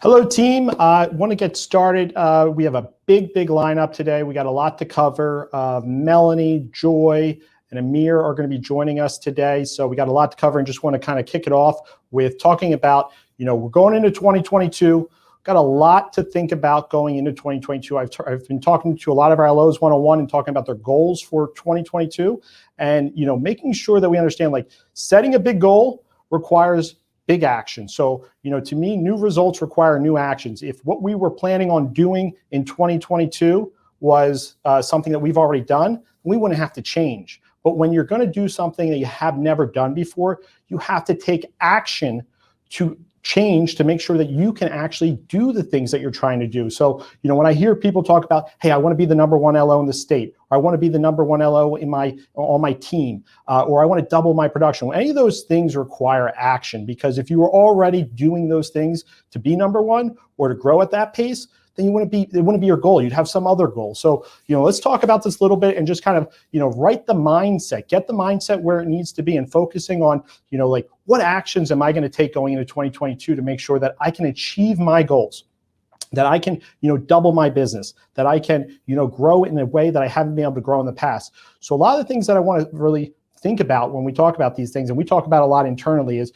Hello, team. I want to get started. We have a big lineup today. We got a lot to cover. Melanie, Joy, and Amer are going to be joining us today. So we got a lot to cover and just want to kind of kick it off with talking about, we're going into 2022. Got a lot to think about going into 2022. I've been talking to a lot of our LOs one-on-one and talking about their goals for 2022 and, making sure that we understand, like, setting a big goal requires big action. So, to me, new results require new actions. If what we were planning on doing in 2022 was something that we've already done, we wouldn't have to change. But when you're going to do something that you have never done before, you have to take action to change to make sure that you can actually do the things that you're trying to do. So, when I hear people talk about, hey, I want to be the number one LO in the state, or I want to be the number one LO on my team, or I want to double my production. Any of those things require action, because if you were already doing those things to be number one or to grow at that pace, then it wouldn't be your goal. You'd have some other goal. So, let's talk about this a little bit and just kind of, write the mindset, get the mindset where it needs to be, and focusing on, like, what actions am I going to take going into 2022 to make sure that I can achieve my goals, that I can, double my business, that I can, grow in a way that I haven't been able to grow in the past. So a lot of the things that I want to really think about when we talk about these things, and we talk about a lot internally, is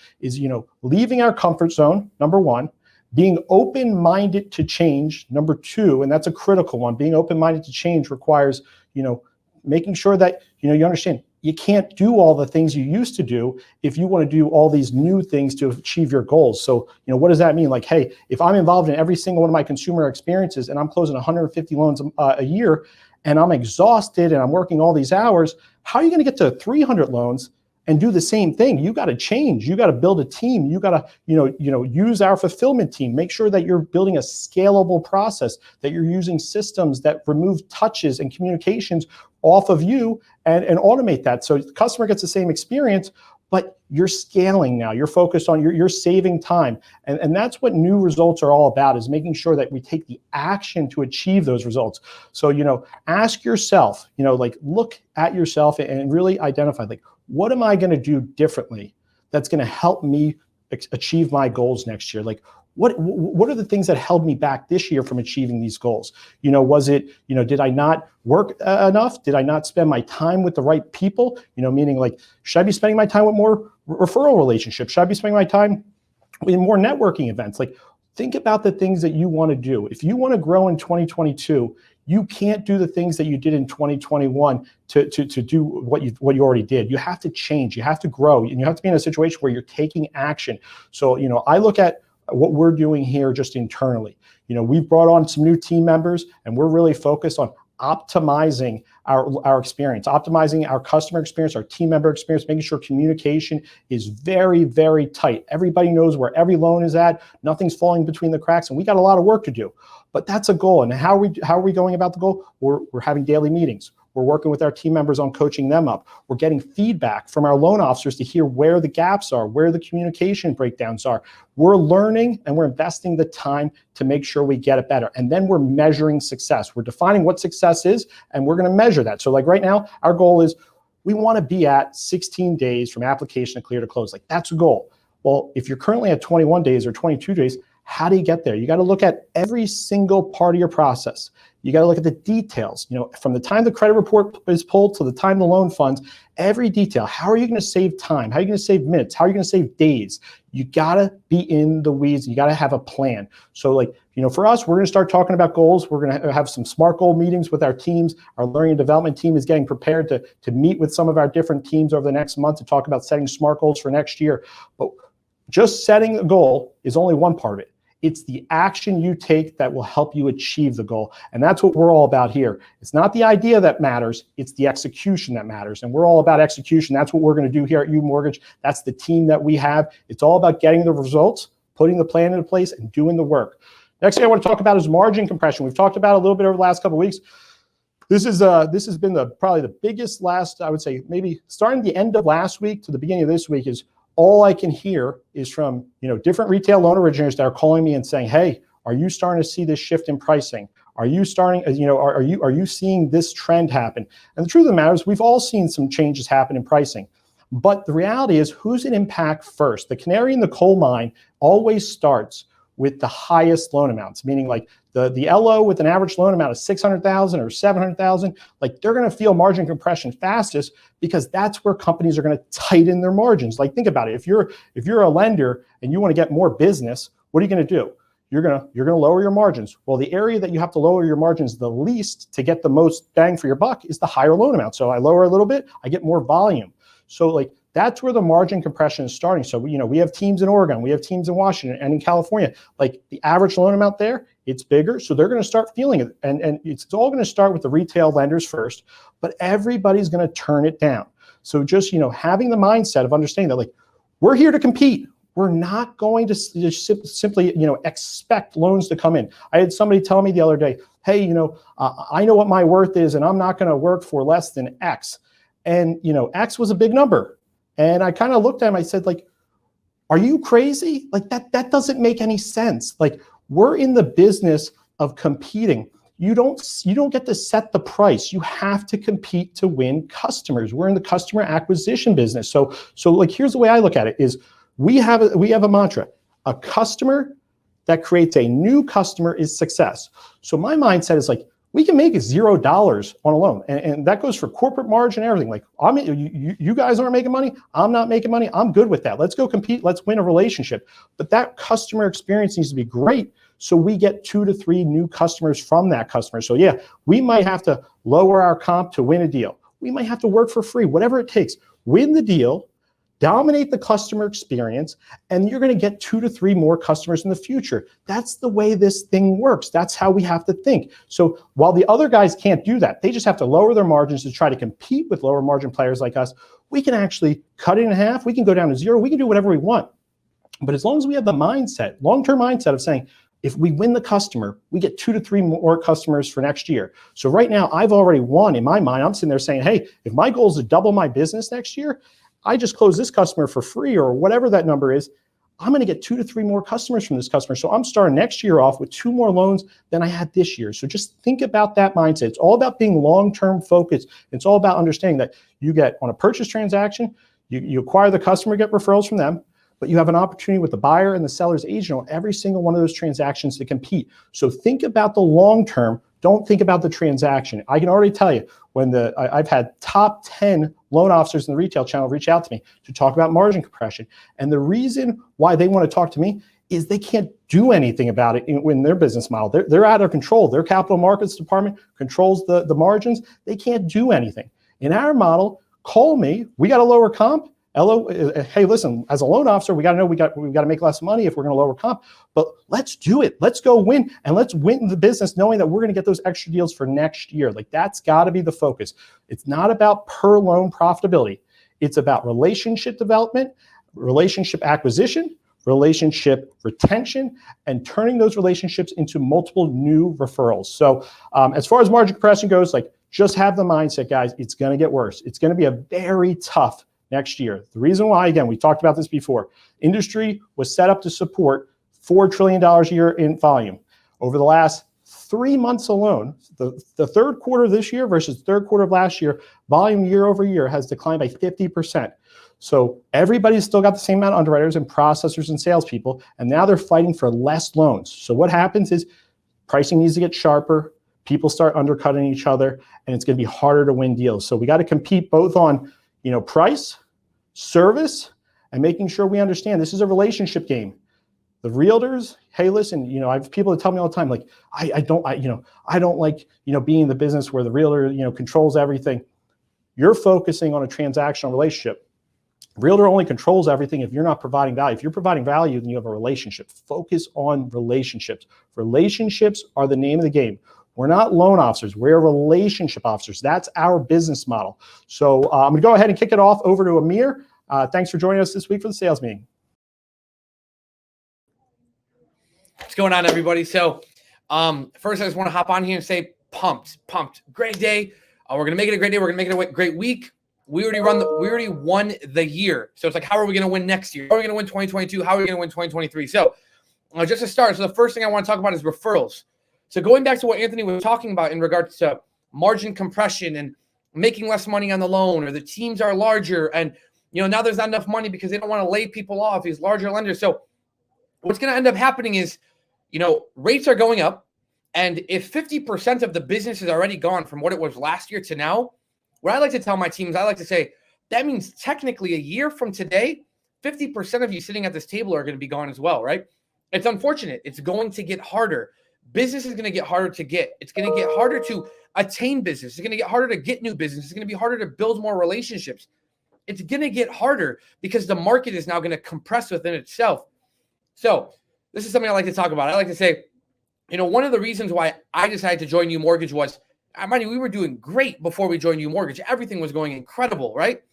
leaving our comfort zone, number one. Being open-minded to change, number two, and that's a critical one. Being open-minded to change requires, making sure that, you understand you can't do all the things you used to do if you want to do all these new things to achieve your goals. So, what does that mean? Like, hey, if I'm involved in every single one of my consumer experiences and I'm closing 150 loans a year and I'm exhausted and I'm working all these hours, how are you going to get to 300 loans and do the same thing? You got to change. You got to build a team. You got to, use our fulfillment team. Make sure that you're building a scalable process, that you're using systems that remove touches and communications off of you and automate that. So the customer gets the same experience, but you're scaling now. You're focused on, you're saving time. And that's what new results are all about, is making sure that we take the action to achieve those results. So, ask yourself, look at yourself and really identify, like, what am I going to do differently that's going to help me achieve my goals next year? Like, what are the things that held me back this year from achieving these goals? Was it, did I not work enough? Did I not spend my time with the right people? Meaning, like, should I be spending my time with more referral relationships? Should I be spending my time in more networking events? Like, think about the things that you want to do. If you want to grow in 2022, you can't do the things that you did in 2021 to do what you already did. You have to change. You have to grow, and you have to be in a situation where you're taking action. So, I look at what we're doing here just internally. We've brought on some new team members, and we're really focused on optimizing our experience, optimizing our customer experience, our team member experience, making sure communication is very, very tight. Everybody knows where every loan is at. Nothing's falling between the cracks, and we got a lot of work to do. But that's a goal. And how are we going about the goal? We're having daily meetings. We're working with our team members on coaching them up. We're getting feedback from our loan officers to hear where the gaps are, where the communication breakdowns are. We're learning, and we're investing the time to make sure we get it better. And then we're measuring success. We're defining what success is, and we're going to measure that. So, like, right now, our goal is we want to be at 16 days from application to clear to close. Like, that's a goal. Well, if you're currently at 21 days or 22 days, how do you get there? You got to look at every single part of your process. You got to look at the details, from the time the credit report is pulled to the time the loan funds, every detail. How are you going to save time? How are you going to save minutes? How are you going to save days? You got to be in the weeds. You got to have a plan. So, like, for us, we're going to start talking about goals. We're going to have some SMART goal meetings with our teams. Our learning and development team is getting prepared to meet with some of our different teams over the next month to talk about setting SMART goals for next year. But just setting a goal is only one part of it. It's the action you take that will help you achieve the goal. And that's what we're all about here. It's not the idea that matters, it's the execution that matters. And we're all about execution. That's what we're going to do here at UMortgage. That's the team that we have. It's all about getting the results, putting the plan into place, and doing the work. Next thing I want to talk about is margin compression. We've talked about it a little bit over the last couple of weeks. This has been probably the biggest I would say, maybe starting the end of last week to the beginning of this week, is all I can hear is from, different retail loan originators that are calling me and saying, hey, are you starting to see this shift in pricing? Are you starting, are you seeing this trend happen? And the truth of the matter is, we've all seen some changes happen in pricing. But the reality is, who's it impact first? The canary in the coal mine always starts with the highest loan amounts, meaning like the LO with an average loan amount of 600,000 or 700,000, like they're going to feel margin compression fastest because that's where companies are going to tighten their margins. Like think about it. If you're a lender and you want to get more business, what are you going to do? You're going to lower your margins. Well, the area that you have to lower your margins the least to get the most bang for your buck is the higher loan amount. So I lower a little bit, I get more volume. So like that's where the margin compression is starting. So we have teams in Oregon, we have teams in Washington and in California. Like the average loan amount there, it's bigger. So they're going to start feeling it. And it's all going to start with the retail lenders first, but everybody's going to turn it down. So just, having the mindset of understanding that like, we're here to compete. We're not going to just simply, expect loans to come in. I had somebody tell me the other day, hey, I know what my worth is and I'm not going to work for less than X. And, X was a big number. And I kind of looked at him, I said, like, are you crazy? Like that doesn't make any sense. Like we're in the business of competing. You don't get to set the price. You have to compete to win customers. We're in the customer acquisition business. So like, here's the way I look at it is we have a mantra, a customer that creates a new customer is success. So my mindset is like, we can make $0 on a loan. And that goes for corporate margin and everything. Like you guys aren't making money. I'm not making money. I'm good with that. Let's go compete. Let's win a relationship. But that customer experience needs to be great. So we get 2 to 3 new customers from that customer. So yeah, we might have to lower our comp to win a deal. We might have to work for free, whatever it takes. Win the deal, dominate the customer experience, and you're going to get 2 to 3 more customers in the future. That's the way this thing works. That's how we have to think. So while the other guys can't do that, they just have to lower their margins to try to compete with lower margin players like us. We can actually cut it in half. We can go down to 0. We can do whatever we want. But as long as we have the mindset, long-term mindset of saying, if we win the customer, we get 2 to 3 more customers for next year. So right now, I've already won in my mind. I'm sitting there saying, hey, if my goal is to double my business next year, I just close this customer for free or whatever that number is, I'm going to get 2 to 3 more customers from this customer. So I'm starting next year off with 2 more loans than I had this year. So just think about that mindset. It's all about being long-term focused. It's all about understanding that you get on a purchase transaction, you acquire the customer, get referrals from them, but you have an opportunity with the buyer and the seller's agent on every single one of those transactions to compete. So think about the long term. Don't think about the transaction. I can already tell you when I've had top 10 loan officers in the retail channel reach out to me to talk about margin compression. And the reason why they want to talk to me is they can't do anything about it in their business model. They're out of control. Their capital markets department controls the margins. They can't do anything. In our model, call me. We got a lower comp. Hey, listen, as a loan officer, we got to know we got to make less money if we're going to lower comp, but let's do it. Let's go win, and let's win the business knowing that we're going to get those extra deals for next year. Like that's got to be the focus. It's not about per loan profitability. It's about relationship development, relationship acquisition, relationship retention, and turning those relationships into multiple new referrals. So as far as margin compression goes, like just have the mindset, guys, it's going to get worse. It's going to be a very tough next year. The reason why, again, we talked about this before, industry was set up to support $4 trillion a year in volume. Over the last 3 months alone, the third quarter of this year versus the third quarter of last year, volume year over year has declined by 50%. So everybody's still got the same amount of underwriters and processors and salespeople, and now they're fighting for less loans. So what happens is pricing needs to get sharper, people start undercutting each other, and it's going to be harder to win deals. So we got to compete both on price, service, and making sure we understand this is a relationship game. The realtors, hey, listen, I have people that tell me all the time, like, I don't like, being in the business where the realtor, controls everything. You're focusing on a transactional relationship. Realtor only controls everything if you're not providing value. If you're providing value, then you have a relationship. Focus on relationships. Relationships are the name of the game. We're not loan officers. We're relationship officers. That's our business model. So I'm going to go ahead and kick it off over to Amer. Thanks for joining us this week for the sales meeting. What's going on, everybody? So first, I just want to hop on here and say pumped. Great day. We're going to make it a great day. We're going to make it a great week. We already won the year. So it's like, how are we going to win next year? How are we going to win 2022? How are we going to win 2023? So just to start, so the first thing I want to talk about is referrals. So going back to what Anthony was talking about in regards to margin compression and making less money on the loan, or the teams are larger and now there's not enough money because they don't want to lay people off, these larger lenders. So what's going to end up happening is rates are going up. And if 50% of the business is already gone from what it was last year to now, what I like to tell my teams, I like to say, that means technically a year from today, 50% of you sitting at this table are going to be gone as well, right? It's unfortunate. It's going to get harder. Business is going to get harder to get. It's going to get harder to attain business. It's going to get harder to get new business. It's going to be harder to build more relationships. It's going to get harder because the market is now going to compress within itself. So this is something I like to talk about. I like to say, one of the reasons why I decided to join UMortgage was, we were doing great before we joined UMortgage. Everything was going incredible, right?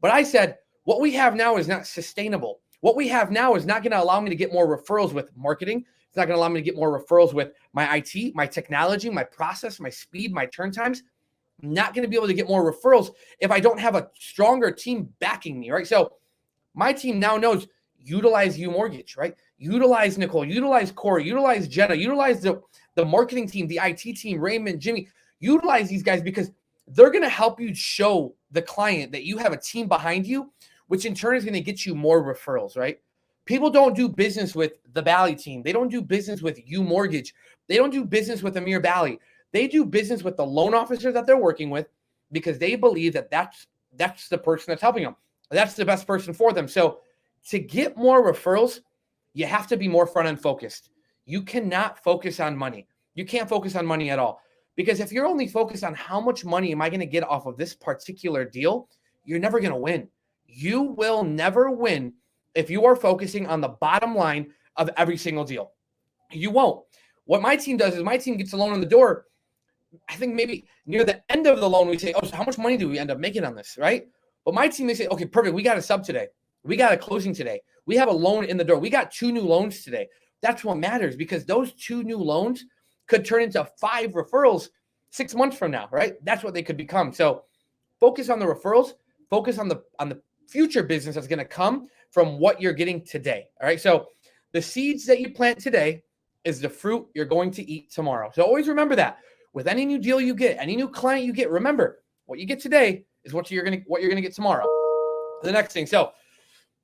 But I said, what we have now is not sustainable. What we have now is not going to allow me to get more referrals with marketing. It's not going to allow me to get more referrals with my IT, my technology, my process, my speed, my turn times. I'm not going to be able to get more referrals if I don't have a stronger team backing me, right? So my team now knows, utilize UMortgage, right? Utilize Nicole, utilize Corey, utilize Jenna, utilize the marketing team, the IT team, Raymond, Jimmy. Utilize these guys because they're going to help you show the client that you have a team behind you, which in turn is going to get you more referrals, right? People don't do business with the Bally team. They don't do business with UMortgage. They don't do business with Amer Bally. They do business with the loan officer that they're working with because they believe that that's the person that's helping them. That's the best person for them. So to get more referrals, you have to be more front-end focused. You cannot focus on money. You can't focus on money at all. Because if you're only focused on how much money am I going to get off of this particular deal, you're never going to win. You will never win if you are focusing on the bottom line of every single deal. You won't. What my team does is my team gets a loan on the door. I think maybe near the end of the loan, we say, oh, so how much money do we end up making on this, right? But my team, they say, okay, perfect. We got a sub today. We got a closing today. We have a loan in the door. We got 2 new loans today. That's what matters because those 2 new loans could turn into 5 referrals 6 months from now, right? That's what they could become. So focus on the referrals, focus on the future business that's going to come from what you're getting today. All right. So the seeds that you plant today is the fruit you're going to eat tomorrow. So always remember that with any new deal you get, any new client you get, remember what you get today is what you're going to get tomorrow. The next thing. So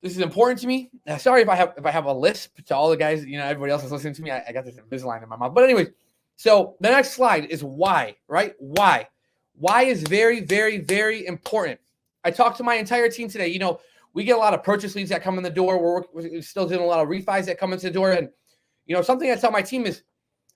this is important to me. Sorry if I have a lisp to all the guys, everybody else is listening to me. I got this Invisalign in my mouth. But anyways, so the next slide is why, right? Why? Why is very, very, very important. I talked to my entire team today. We get a lot of purchase leads that come in the door. We're still doing a lot of refis that come into the door. And, something I tell my team is,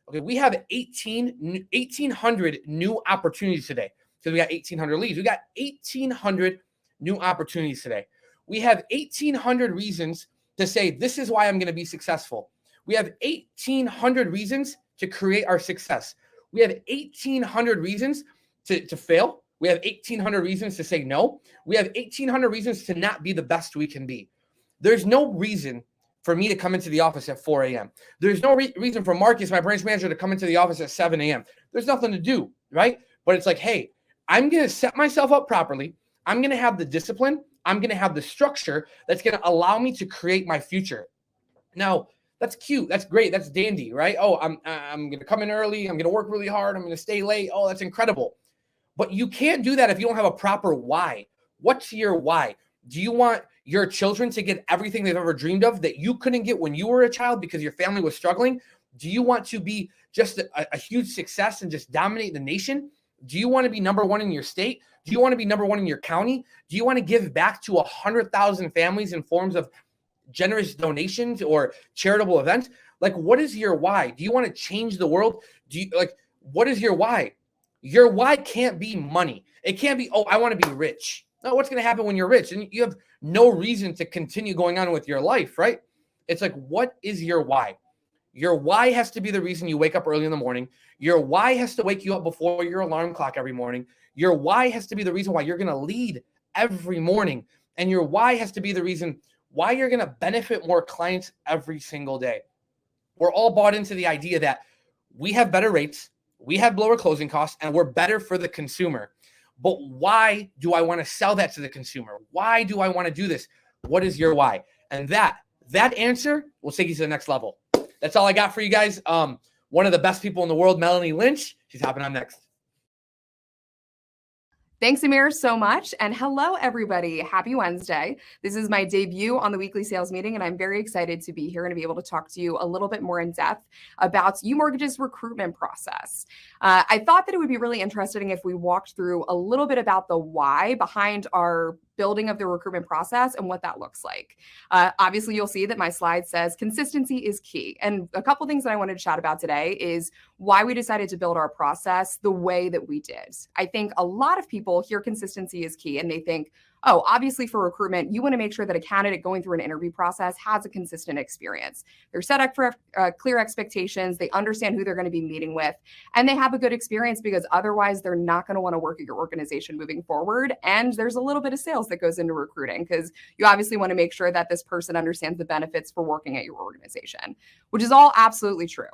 okay, we have 1,800 new opportunities today. So we got 1,800 leads. We got 1,800 new opportunities today. We have 1,800 reasons to say, this is why I'm going to be successful. We have 1,800 reasons to create our success. We have 1,800 reasons to fail. We have 1,800 reasons to say no. We have 1,800 reasons to not be the best we can be. There's no reason for me to come into the office at 4 a.m. There's no reason for Marcus, my branch manager, to come into the office at 7 a.m. There's nothing to do, right? But it's like, hey, I'm going to set myself up properly. I'm going to have the discipline. I'm going to have the structure that's going to allow me to create my future. Now, that's cute. That's great. That's dandy, right? Oh, I'm going to come in early. I'm going to work really hard. I'm going to stay late. Oh, that's incredible. But you can't do that if you don't have a proper why. What's your why? Do you want your children to get everything they've ever dreamed of that you couldn't get when you were a child because your family was struggling? Do you want to be just a huge success and just dominate the nation? Do you want to be number 1 in your state? Do you want to be number 1 in your county? Do you want to give back to 100,000 families in forms of generous donations or charitable events? Like, what is your why? Do you want to change the world? What is your why? Your why can't be money. It can't be, oh, I want to be rich. No, what's going to happen when you're rich? And you have no reason to continue going on with your life, right? It's like, what is your why? Your why has to be the reason you wake up early in the morning. Your why has to wake you up before your alarm clock every morning. Your why has to be the reason why you're going to lead every morning. And your why has to be the reason why you're going to benefit more clients every single day. We're all bought into the idea that we have better rates, we have lower closing costs, and we're better for the consumer. But why do I want to sell that to the consumer? Why do I want to do this? What is your why? And that answer will take you to the next level. That's all I got for you guys. One of the best people in the world, Melanie Lynch, she's hopping on next. Thanks, Amer, so much. And hello, everybody. Happy Wednesday. This is my debut on the weekly sales meeting, and I'm very excited to be here and to be able to talk to you a little bit more in depth about UMortgage's recruitment process. I thought that it would be really interesting if we walked through a little bit about the why behind our building of the recruitment process and what that looks like. Obviously, you'll see that my slide says consistency is key. And a couple things that I wanted to chat about today is why we decided to build our process the way that we did. I think a lot of people hear consistency is key and they think, oh, obviously for recruitment, you want to make sure that a candidate going through an interview process has a consistent experience. They're set up for clear expectations. They understand who they're going to be meeting with, and they have a good experience because otherwise they're not going to want to work at your organization moving forward. And there's a little bit of sales that goes into recruiting because you obviously want to make sure that this person understands the benefits for working at your organization, which is all absolutely true.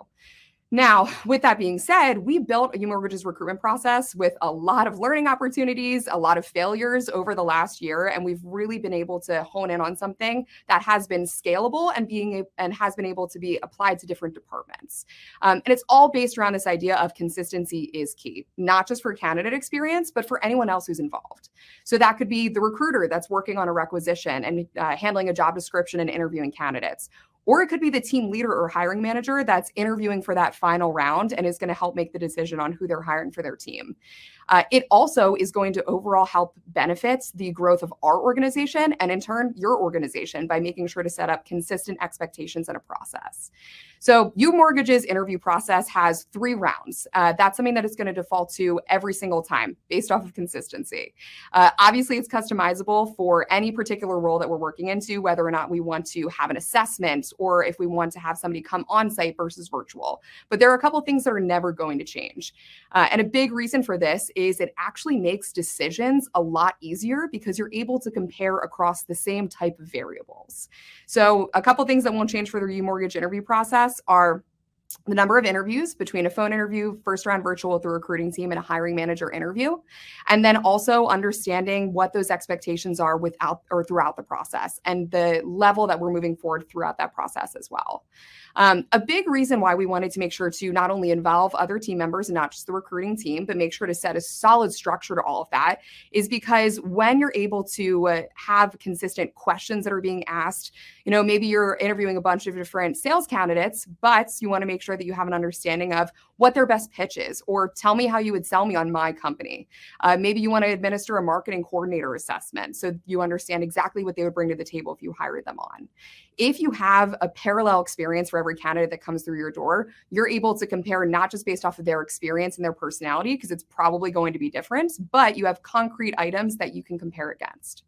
Now, with that being said, we built a UMortgage's recruitment process with a lot of learning opportunities, a lot of failures over the last year, and we've really been able to hone in on something that has been scalable and has been able to be applied to different departments. And it's all based around this idea of consistency is key, not just for candidate experience, but for anyone else who's involved. So that could be the recruiter that's working on a requisition and handling a job description and interviewing candidates. Or it could be the team leader or hiring manager that's interviewing for that final round and is going to help make the decision on who they're hiring for their team. It also is going to overall help benefit the growth of our organization and in turn, your organization by making sure to set up consistent expectations in a process. So UMortgage's interview process has 3 rounds. That's something that it's going to default to every single time based off of consistency. Obviously, it's customizable for any particular role that we're working into, whether or not we want to have an assessment or if we want to have somebody come on site versus virtual. But there are a couple of things that are never going to change. And a big reason for this is it actually makes decisions a lot easier because you're able to compare across the same type of variables. So a couple of things that won't change for the UMortgage interview process are the number of interviews between a phone interview, first round virtual with the recruiting team, and a hiring manager interview. And then also understanding what those expectations are throughout the process and the level that we're moving forward throughout that process as well. A big reason why we wanted to make sure to not only involve other team members and not just the recruiting team, but make sure to set a solid structure to all of that is because when you're able to have consistent questions that are being asked, maybe you're interviewing a bunch of different sales candidates, but you want to make sure that you have an understanding of what their best pitch is, or tell me how you would sell me on my company. Maybe you want to administer a marketing coordinator assessment so you understand exactly what they would bring to the table if you hired them on. If you have a parallel experience for every candidate that comes through your door, you're able to compare not just based off of their experience and their personality, because it's probably going to be different, but you have concrete items that you can compare against.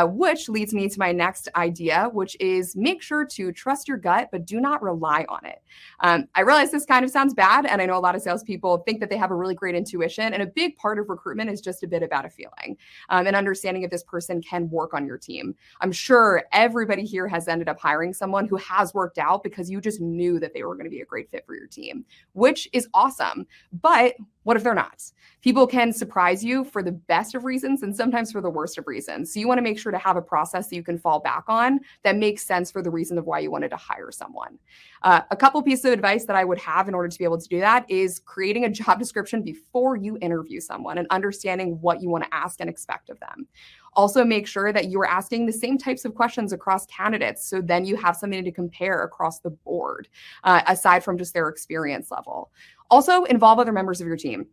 Which leads me to my next idea, which is make sure to trust your gut, but do not rely on it. I realize this kind of sounds bad, and I know a lot of salespeople think that they have a really great intuition, and a big part of recruitment is just a bit about a feeling and understanding if this person can work on your team. I'm sure everybody here has ended up hiring someone who has worked out because you just knew that they were going to be a great fit for your team, which is awesome. But what if they're not? People can surprise you for the best of reasons and sometimes for the worst of reasons. So you want to make sure to have a process that you can fall back on that makes sense for the reason of why you wanted to hire someone. A couple pieces of advice that I would have in order to be able to do that is creating a job description before you interview someone and understanding what you want to ask and expect of them. Also, make sure that you are asking the same types of questions across candidates, so then you have something to compare across the board, aside from just their experience level. Also, involve other members of your team.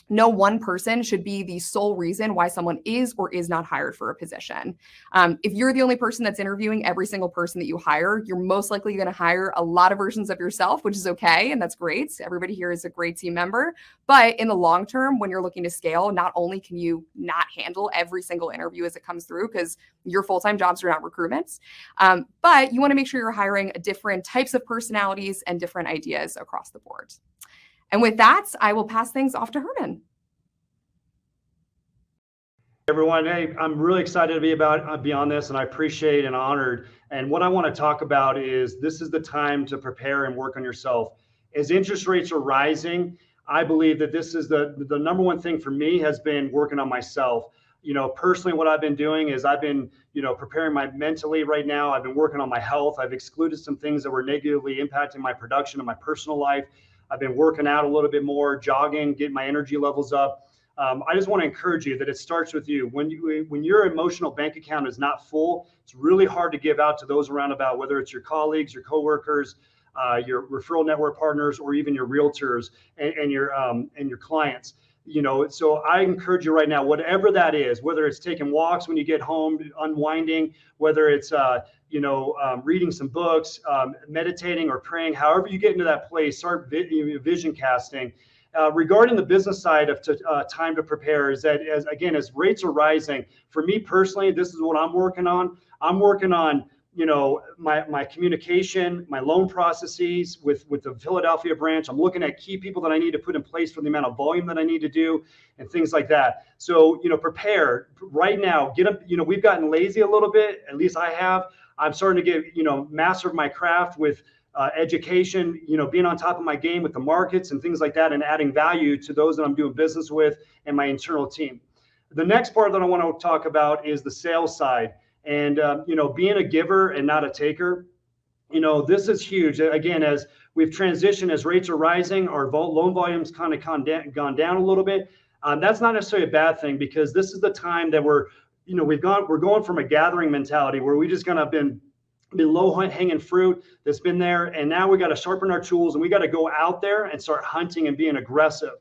No one person should be the sole reason why someone is or is not hired for a position. If you're the only person that's interviewing every single person that you hire, you're most likely going to hire a lot of versions of yourself, which is okay, and that's great. Everybody here is a great team member. But in the long term, when you're looking to scale, not only can you not handle every single interview as it comes through, because your full-time jobs are not recruitment, but you want to make sure you're hiring different types of personalities and different ideas across the board. And with that, I will pass things off to Herman. Everyone, hey, I'm really excited to be on this, and I appreciate and honored. And what I want to talk about is this is the time to prepare and work on yourself. As interest rates are rising, I believe that this is the number one thing for me has been working on myself. Personally, what I've been doing is I've been, preparing my mentally right now. I've been working on my health. I've excluded some things that were negatively impacting my production and my personal life. I've been working out a little bit more, jogging, getting my energy levels up. I just want to encourage you that it starts with you. When your emotional bank account is not full, it's really hard to give out to those around about, whether it's your colleagues, your coworkers, your referral network partners, or even your realtors and your clients. So I encourage you right now, whatever that is, whether it's taking walks when you get home, unwinding, whether it's reading some books, meditating or praying, however you get into that place, start vision casting. Regarding the business side of time to prepare, is that as rates are rising, for me personally, this is what I'm working on. I'm working on my communication, my loan processes with the Philadelphia branch. I'm looking at key people that I need to put in place for the amount of volume that I need to do and things like that. So, prepare right now, get up. We've gotten lazy a little bit, at least I have. I'm starting to get, master my craft with education, being on top of my game with the markets and things like that, and adding value to those that I'm doing business with and my internal team. The next part that I want to talk about is the sales side. And, being a giver and not a taker, this is huge. Again, as we've transitioned, as rates are rising, our loan volume's kind of gone down a little bit. That's not necessarily a bad thing, because this is the time that we're going from a gathering mentality where we just kind of been low hanging fruit that's been there. And now we got to sharpen our tools, and we got to go out there and start hunting and being aggressive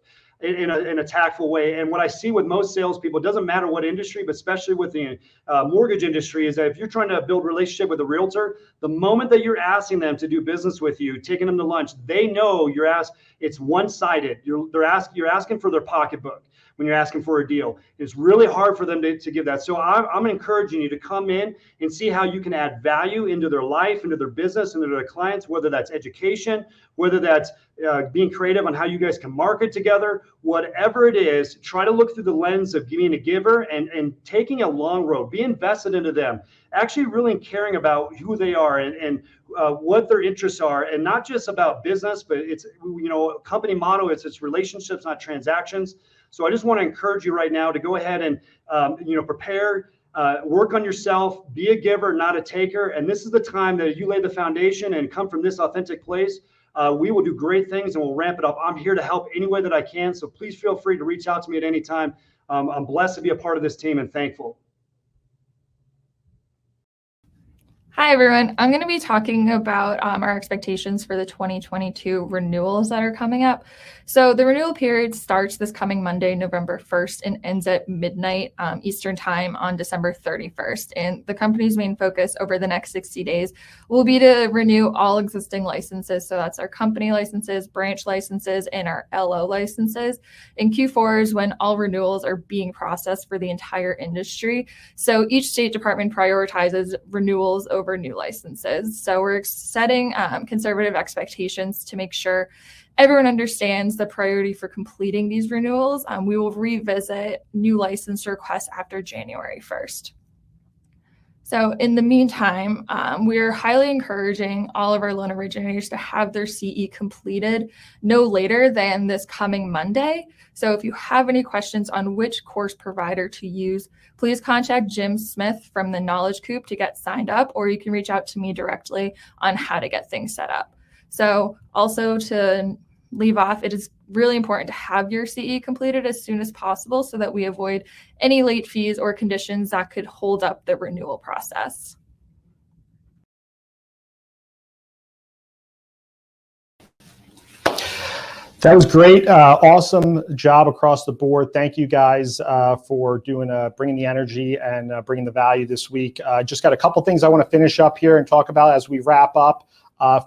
in a tactful way. And what I see with most salespeople, it doesn't matter what industry, but especially with the mortgage industry, is that if you're trying to build a relationship with a realtor, the moment that you're asking them to do business with you, taking them to lunch, they know it's one-sided. You're asking for their pocketbook when you're asking for a deal. It's really hard for them to give that. So I'm encouraging you to come in and see how you can add value into their life, into their business, into their clients, whether that's education, whether that's being creative on how you guys can market together, whatever it is. Try to look through the lens of being a giver and taking a long road. Be invested into them, actually really caring about who they are and what their interests are, and not just about business, but it's company motto, it's relationships, not transactions. So I just want to encourage you right now to go ahead and prepare, work on yourself, be a giver, not a taker. And this is the time that you lay the foundation and come from this authentic place. We will do great things and we'll ramp it up. I'm here to help any way that I can. So please feel free to reach out to me at any time. I'm blessed to be a part of this team and thankful. Hi, everyone. I'm going to be talking about our expectations for the 2022 renewals that are coming up. So the renewal period starts this coming Monday, November 1st, and ends at midnight Eastern time on December 31st. And the company's main focus over the next 60 days will be to renew all existing licenses. So that's our company licenses, branch licenses, and our LO licenses. And Q4 is when all renewals are being processed for the entire industry. So each state department prioritizes renewals over new licenses. So we're setting conservative expectations to make sure everyone understands the priority for completing these renewals. We will revisit new license requests after January 1st. So in the meantime, we're highly encouraging all of our loan originators to have their CE completed no later than this coming Monday. So if you have any questions on which course provider to use, please contact Jim Smith from the Knowledge Coop to get signed up, or you can reach out to me directly on how to get things set up. So also to leave off, it is really important to have your CE completed as soon as possible so that we avoid any late fees or conditions that could hold up the renewal process. That was great. Awesome job across the board. Thank you guys for bringing the energy and bringing the value this week. Just got a couple things I want to finish up here and talk about as we wrap up.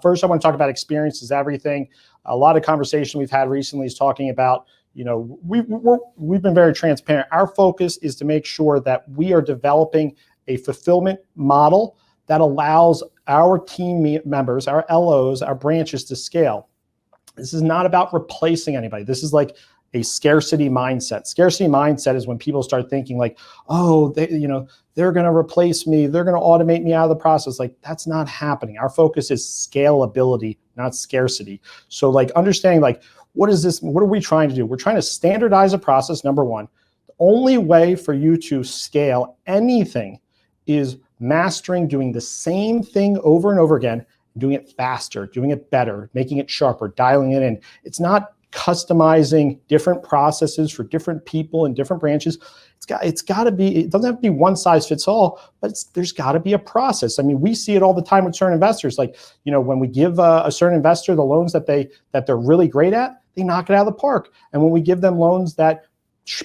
First, I want to talk about experience is everything. A lot of conversation we've had recently is talking about, we've been very transparent. Our focus is to make sure that we are developing a fulfillment model that allows our team members, our LOs, our branches to scale. This is not about replacing anybody. This is like a scarcity mindset. Scarcity mindset is when people start thinking like, oh, they're going to replace me. They're going to automate me out of the process. Like, that's not happening. Our focus is scalability, not scarcity. So like understanding like, what is this? What are we trying to do? We're trying to standardize a process, number one. The only way for you to scale anything is mastering doing the same thing over and over again, doing it faster, doing it better, making it sharper, dialing it in. It's not customizing different processes for different people in different branches. It's got to be, it doesn't have to be one size fits all, but there's got to be a process. I mean, we see it all the time with certain investors. Like, when we give a certain investor the loans that they're really great at, they knock it out of the park. And when we give them loans that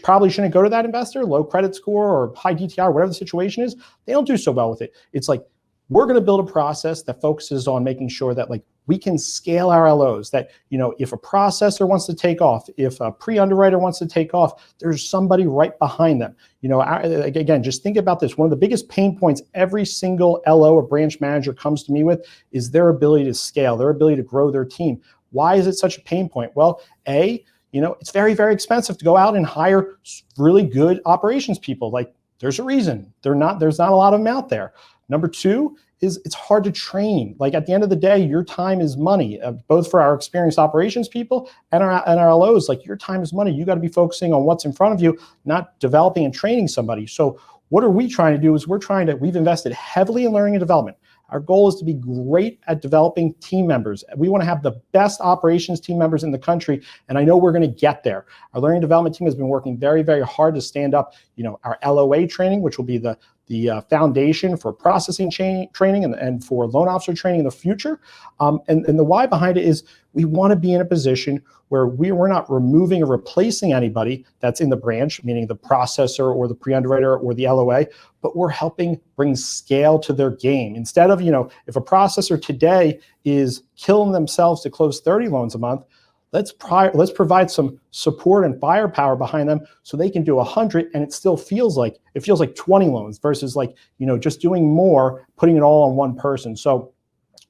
probably shouldn't go to that investor, low credit score or high DTI or whatever the situation is, they don't do so well with it. It's like, we're going to build a process that focuses on making sure that we can scale our LOs, that, if a processor wants to take off, if a pre-underwriter wants to take off, there's somebody right behind them. Again, just think about this. One of the biggest pain points every single LO or branch manager comes to me with is their ability to scale, their ability to grow their team. Why is it such a pain point? Well, it's very, very expensive to go out and hire really good operations people. There's a reason. There's not a lot of them out there. Number two is it's hard to train. At the end of the day, your time is money, both for our experienced operations people and our LOs. Your time is money. You got to be focusing on what's in front of you, not developing and training somebody. So what are we trying to do is we've invested heavily in learning and development. Our goal is to be great at developing team members. We want to have the best operations team members in the country, and I know we're going to get there. Our learning and development team has been working very, very hard to stand up, our LOA training, which will be the foundation for processing training and for loan officer training in the future. And the why behind it is we want to be in a position where we're not removing or replacing anybody that's in the branch, meaning the processor or the pre-underwriter or the LOA, but we're helping bring scale to their game. Instead of, if a processor today is killing themselves to close 30 loans a month, let's provide some support and firepower behind them so they can do 100 and it still feels like 20 loans versus just doing more, putting it all on one person. So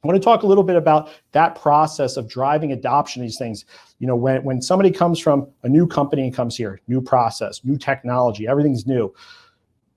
I want to talk a little bit about that process of driving adoption of these things. When somebody comes from a new company and comes here, new process, new technology, everything's new.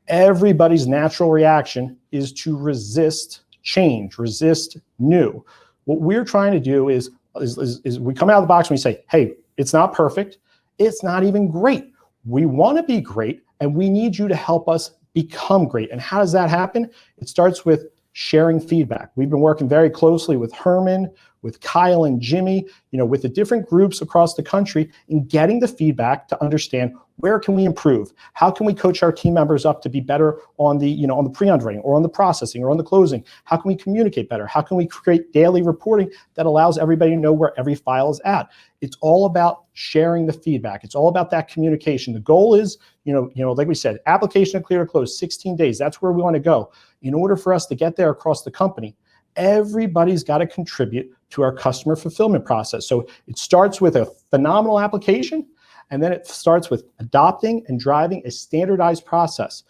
Everybody's natural reaction is to resist change, resist new. What we're trying to do is we come out of the box and we say, hey, it's not perfect. It's not even great. We want to be great and we need you to help us become great. And how does that happen? It starts with sharing feedback. We've been working very closely with Herman, with Kyle and Jimmy, with the different groups across the country in getting the feedback to understand where can we improve? How can we coach our team members up to be better on the, on the pre-underwriting or on the processing or on the closing? How can we communicate better? How can we create daily reporting that allows everybody to know where every file is at? It's all about sharing the feedback. It's all about that communication. The goal is, like we said, application to clear to close, 16 days. That's where we want to go. In order for us to get there across the company, everybody's got to contribute to our customer fulfillment process. So it starts with a phenomenal application, and then it starts with adopting and driving a standardized process.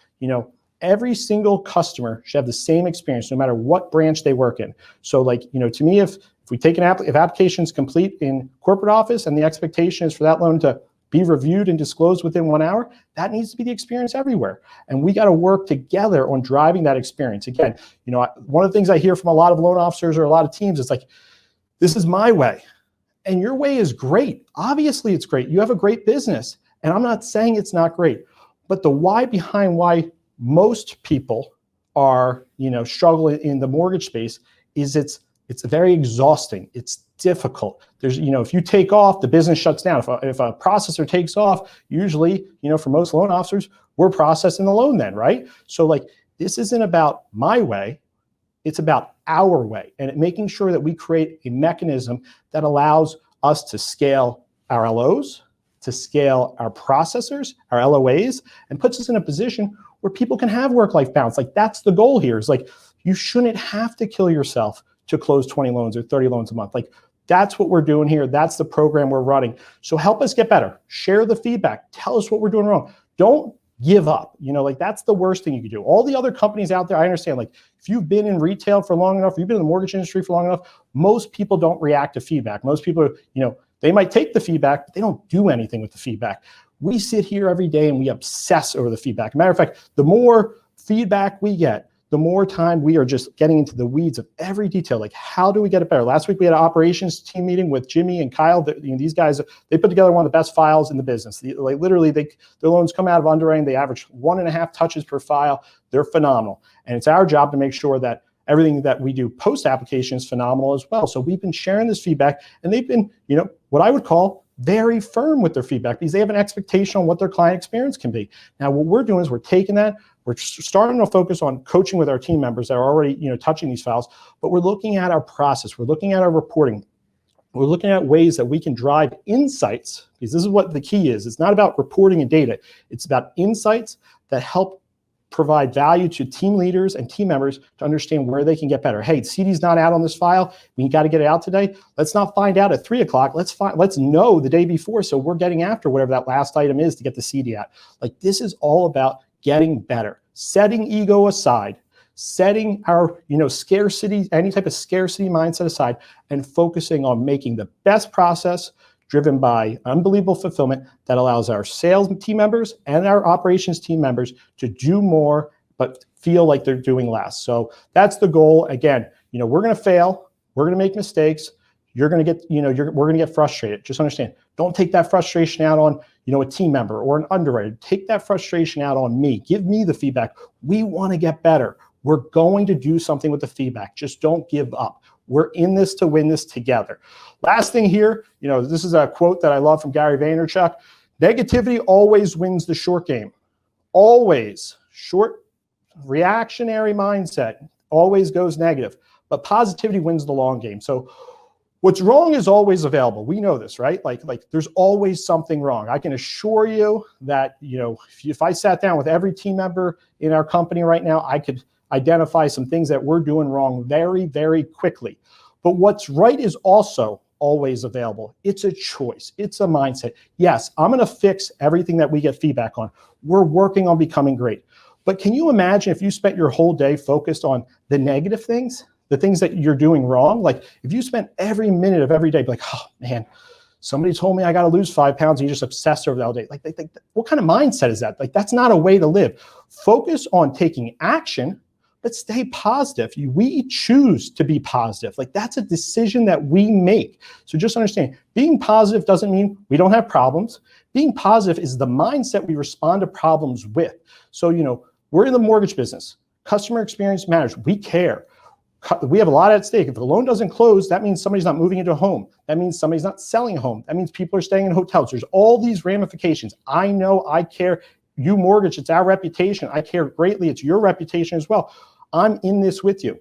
Every single customer should have the same experience, no matter what branch they work in. So to me, if we take if application is complete in corporate office and the expectation is for that loan to be reviewed and disclosed within 1 hour, that needs to be the experience everywhere. And we got to work together on driving that experience. Again, one of the things I hear from a lot of loan officers or a lot of teams is this is my way. And your way is great. Obviously, it's great. You have a great business. And I'm not saying it's not great. But the why behind why most people are, struggling in the mortgage space is it's very exhausting. It's difficult. There's, if you take off, the business shuts down. If a processor takes off, usually, for most loan officers, we're processing the loan then, right? So this isn't about my way. It's about our way and making sure that we create a mechanism that allows us to scale our LOs, to scale our processors, our LOAs, and puts us in a position where people can have work-life balance. That's the goal here. Is you shouldn't have to kill yourself to close 20 loans or 30 loans a month. That's what we're doing here. That's the program we're running. So help us get better. Share the feedback. Tell us what we're doing wrong. Don't give up. That's the worst thing you can do. All the other companies out there, I understand, if you've been in retail for long enough, you've been in the mortgage industry for long enough, most people don't react to feedback. Most people are, they might take the feedback, but they don't do anything with the feedback. We sit here every day and we obsess over the feedback. Matter of fact, the more feedback we get, the more time we are just getting into the weeds of every detail. How do we get it better? Last week we had an operations team meeting with Jimmy and Kyle. These guys, they put together one of the best files in the business. Literally, their loans come out of underwriting. They average 1.5 touches per file. They're phenomenal. And it's our job to make sure that everything that we do post-application is phenomenal as well. So we've been sharing this feedback, and they've been, what I would call very firm with their feedback because they have an expectation on what their client experience can be. Now, what we're doing is we're taking that, we're starting to focus on coaching with our team members that are already, touching these files, but we're looking at our process, we're looking at our reporting, we're looking at ways that we can drive insights, because this is what the key is. It's not about reporting and data, it's about insights that help provide value to team leaders and team members to understand where they can get better. Hey, CD's not out on this file. We got to get it out today. Let's not find out at 3 o'clock. Let's know the day before, so we're getting after whatever that last item is to get the CD out. Like, this is all about getting better, setting ego aside, setting our scarcity, any type of scarcity mindset aside, and focusing on making the best process driven by unbelievable fulfillment that allows our sales team members and our operations team members to do more, but feel like they're doing less. So that's the goal. Again, we're going to fail. We're going to make mistakes. You're going to get, we're going to get frustrated. Just understand, don't take that frustration out on, a team member or an underwriter. Take that frustration out on me. Give me the feedback. We want to get better. We're going to do something with the feedback. Just don't give up. We're in this to win this together. Last thing here, this is a quote that I love from Gary Vaynerchuk. Negativity always wins the short game. Always. Short reactionary mindset always goes negative, but positivity wins the long game. So what's wrong is always available. We know this, right? Like there's always something wrong. I can assure you that, if I sat down with every team member in our company right now, I could identify some things that we're doing wrong very, very quickly. But what's right is also always available. It's a choice. It's a mindset. Yes, I'm going to fix everything that we get feedback on. We're working on becoming great. But can you imagine if you spent your whole day focused on the negative things, the things that you're doing wrong? Like, if you spent every minute of every day like, oh man, somebody told me I got to lose 5 pounds, and you just obsessed over that all day. Like, what kind of mindset is that? Like, that's not a way to live. Focus on taking action, but stay positive. We choose to be positive. Like, that's a decision that we make. So just understand, being positive doesn't mean we don't have problems. Being positive is the mindset we respond to problems with. So, we're in the mortgage business. Customer experience matters. We care. We have a lot at stake. If the loan doesn't close, that means somebody's not moving into a home. That means somebody's not selling a home. That means people are staying in hotels. There's all these ramifications. I know, I care. UMortgage, it's our reputation. I care greatly. It's your reputation as well. I'm in this with you.